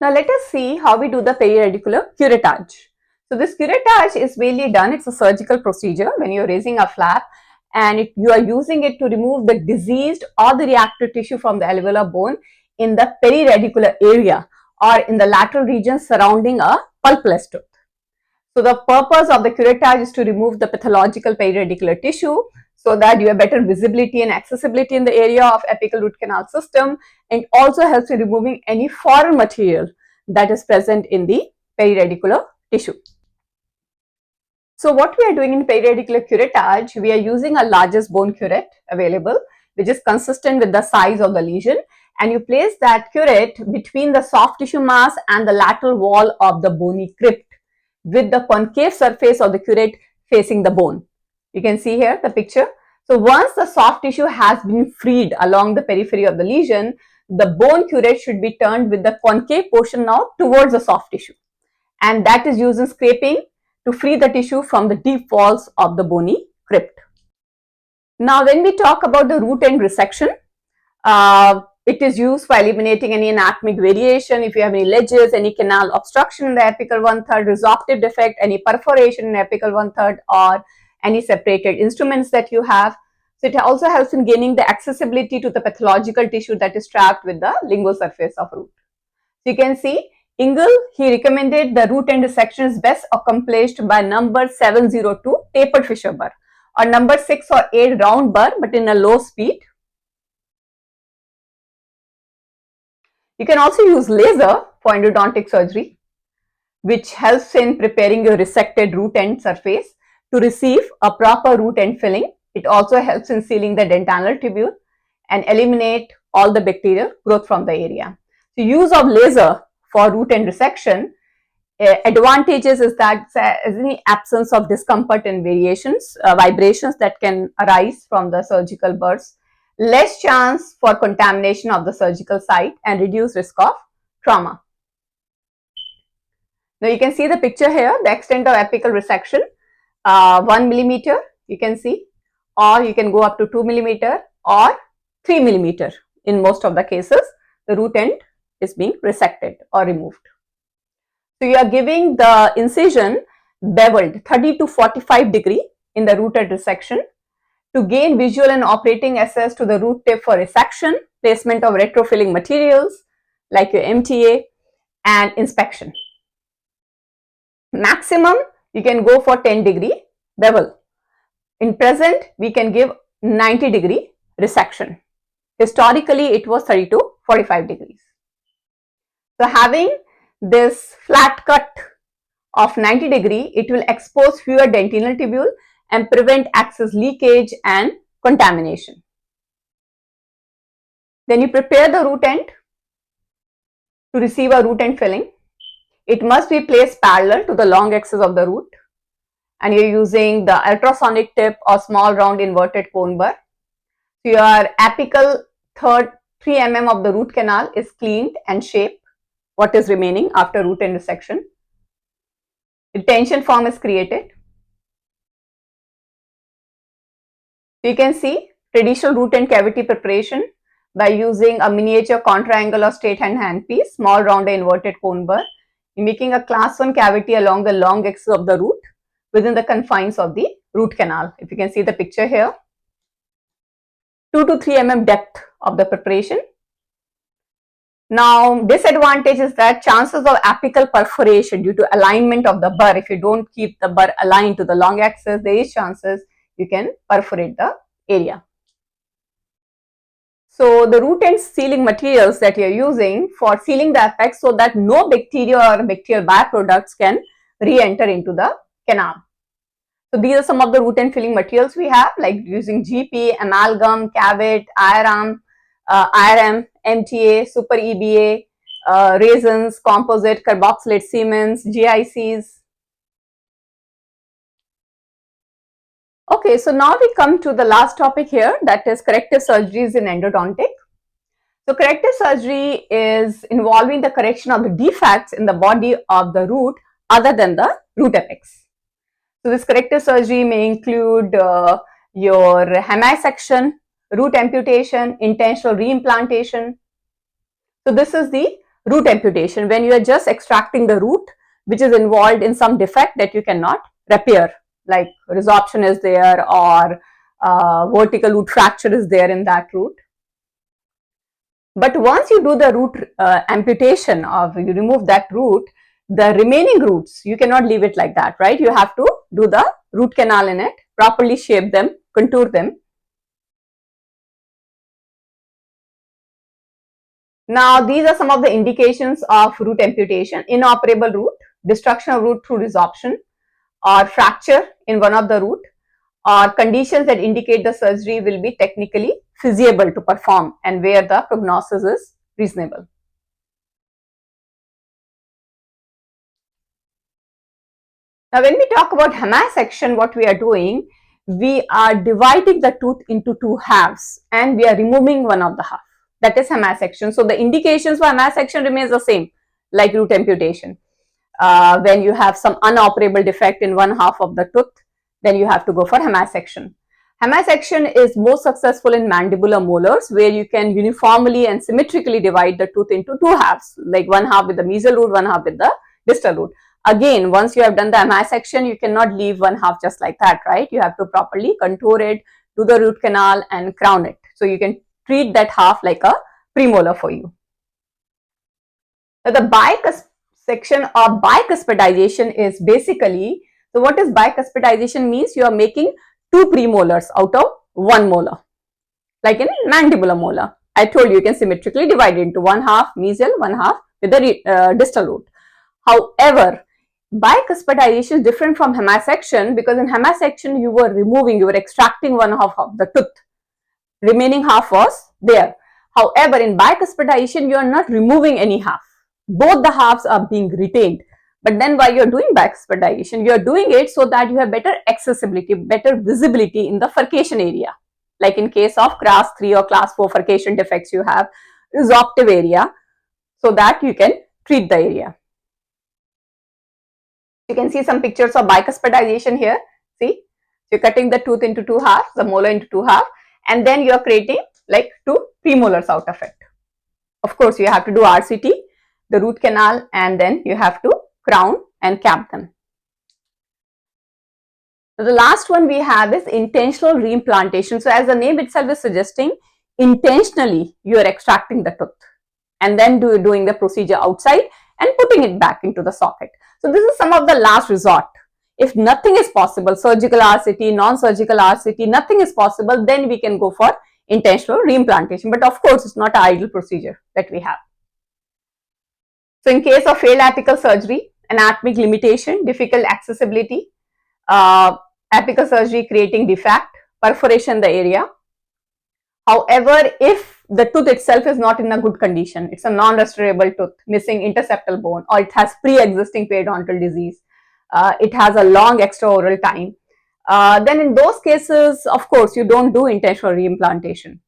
Now let us see how we do the periradicular curettage. So this curettage is mainly done, it's a surgical procedure when you're raising a flap and you are using it to remove the diseased or the reactive tissue from the alveolar bone in the periradicular area or in the lateral region surrounding a pulpless tooth. So the purpose of the curettage is to remove the pathological periradicular tissue so that you have better visibility and accessibility in the area of apical root canal system, and also helps in removing any foreign material that is present in the periradicular tissue. So what we are doing in periradicular curettage, we are using a largest bone curette available, which is consistent with the size of the lesion, and you place that curette between the soft tissue mass and the lateral wall of the bony crypt, with the concave surface of the curette facing the bone. You can see here the picture. So once the soft tissue has been freed along the periphery of the lesion, the bone curette should be turned with the concave portion now towards the soft tissue, and that is used in scraping to free the tissue from the deep walls of the bony crypt. Now when we talk about the root end resection, it is used for eliminating any anatomic variation, if you have any ledges, any canal obstruction in the apical 1/3, resorptive defect, any perforation in apical 1/3, or any separated instruments that you have. So it also helps in gaining the accessibility to the pathological tissue that is trapped with the lingual surface of root. So you can see Ingle, he recommended the root end resection is best accomplished by number 702 tapered fissure burr or number 6 or 8 round burr, but in a low speed. You can also use laser for endodontic surgery, which helps in preparing your resected root end surface to receive a proper root end filling. It also helps in sealing the dentinal tubule and eliminate all the bacterial growth from the area. The use of laser for root end resection, advantages is that there is any absence of discomfort and vibrations that can arise from the surgical burrs, less chance for contamination of the surgical site, and reduced risk of trauma. Now you can see the picture here, the extent of apical resection, 1 millimeter you can see, or you can go up to 2 millimeter or 3 millimeter. In most of the cases, the root end is being resected or removed. So you are giving the incision beveled 30 to 45 degree in the root end resection to gain visual and operating access to the root tip for resection, placement of retrofilling materials like your MTA, and inspection. Maximum you can go for 10 degree bevel. In present we can give 90 degree resection. Historically it was 30 to 45 degrees. So having this flat cut of 90 degree, it will expose fewer dentinal tubule and prevent access leakage and contamination. Then you prepare the root end to receive a root end filling. It must be placed parallel to the long axis of the root, and you are using the ultrasonic tip or small round inverted cone burr. So your apical 3 mm of the root canal is cleaned and shaped, what is remaining after root end resection. The tension form is created. So you can see traditional root end cavity preparation by using a miniature contra-angle or straight hand handpiece, small round inverted cone burr. You're making a class 1 cavity along the long axis of the root within the confines of the root canal. If you can see the picture here, 2 to 3 mm depth of the preparation. Now disadvantage is that chances of apical perforation due to alignment of the burr, if you don't keep the burr aligned to the long axis, there is chances you can perforate the area. So the root end sealing materials that you are using for sealing the apex so that no bacteria or bacterial byproducts can re-enter into the canal. So these are some of the root end filling materials we have, like using GP, amalgam, cavit, IRM, MTA, super EBA, resins, composite, carboxylate cements, GICs. Okay, so now we come to the last topic here, that is corrective surgeries in endodontic. So corrective surgery is involving the correction of the defects in the body of the root other than the root apex. So this corrective surgery may include your hemisection, root amputation, intentional reimplantation. So this is the root amputation, when you are just extracting the root which is involved in some defect that you cannot repair, like resorption is there, or vertical root fracture is there in that root. But once you do the root amputation, or you remove that root, the remaining roots, you cannot leave it like that, right? You have to do the root canal in it, properly shape them, contour them. Now, these are some of the indications of root amputation: inoperable root, destruction of root through resorption, or fracture in one of the root, or conditions that indicate the surgery will be technically feasible to perform and where the prognosis is reasonable. Now, when we talk about hemisection, what we are doing, we are dividing the tooth into two halves and we are removing one of the half. That is hemisection. So, the indications for hemisection remains the same like root amputation. When you have some unoperable defect in one half of the tooth, then you have to go for hemisection. Hemisection is most successful in mandibular molars, where you can uniformly and symmetrically divide the tooth into two halves, like one half with the mesial root, one half with the distal root. Again, once you have done the hemisection, you cannot leave one half just like that, right? You have to properly contour it, do the root canal and crown it. So you can treat that half like a premolar for you. Now, the bicuspidization or bicuspidization is basically, so what is bicuspidization means? You are making two premolars out of one molar, like in mandibular molar. I told you can symmetrically divide it into one half mesial, one half with the distal root. However, bicuspidization is different from hemisection, because in hemisection you were extracting one half of the tooth, remaining half was there. However, in bicuspidization you are not removing any half, both the halves are being retained. But then while you are doing bicuspidization, you are doing it so that you have better accessibility, better visibility in the furcation area. Like in case of class 3 or class 4 furcation defects, you have resorptive area, so that you can treat the area. You can see some pictures of bicuspidization here. See, you're cutting the tooth into two halves, the molar into two halves, and then you are creating like two premolars out of it. Of course, you have to do RCT, the root canal, and then you have to crown and cap them. So the last one we have is intentional reimplantation. So as the name itself is suggesting, intentionally you are extracting the tooth and then doing the procedure outside and putting it back into the socket. So this is some of the last resort. If nothing is possible, surgical RCT, non-surgical RCT, nothing is possible, then we can go for intentional reimplantation. But of course, it's not an ideal procedure that we have. So in case of failed apical surgery, anatomic limitation, difficult accessibility, apical surgery creating defect, perforation in the area. However, if the tooth itself is not in a good condition, it's a non-restaurable tooth, missing interseptal bone, or it has pre-existing periodontal disease, it has a long extraoral time, then in those cases, of course, you don't do intentional reimplantation.